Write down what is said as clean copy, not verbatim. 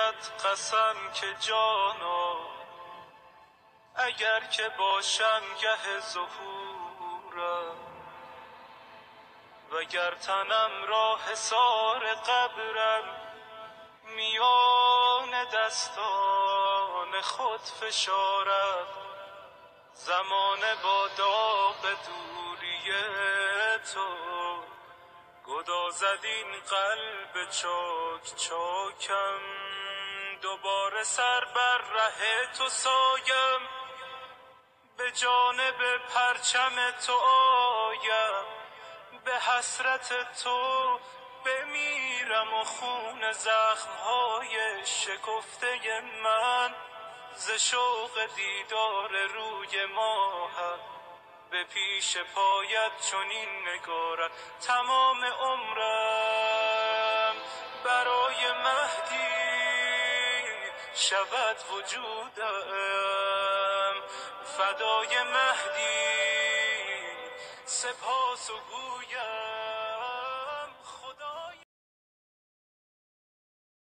بگوید قسم که جانا اگر که باشم گه ظهورم، وگر تنم را حصار قبرم میان دستان خود فشارم. زمانه با داغ دوری تو گدازد این قلب چاک چاکم. دوباره سر بر ره تو سایم، به جانب پرچم تو آیم، به حسرت تو بمیرم و خون زخمهای شکفته من ز شوق دیدار روی ماهم به پیش پایت چنین نگارم. تمام عمرم برای مهدی شود وجودم، فدای مهدی سپاس و گویم.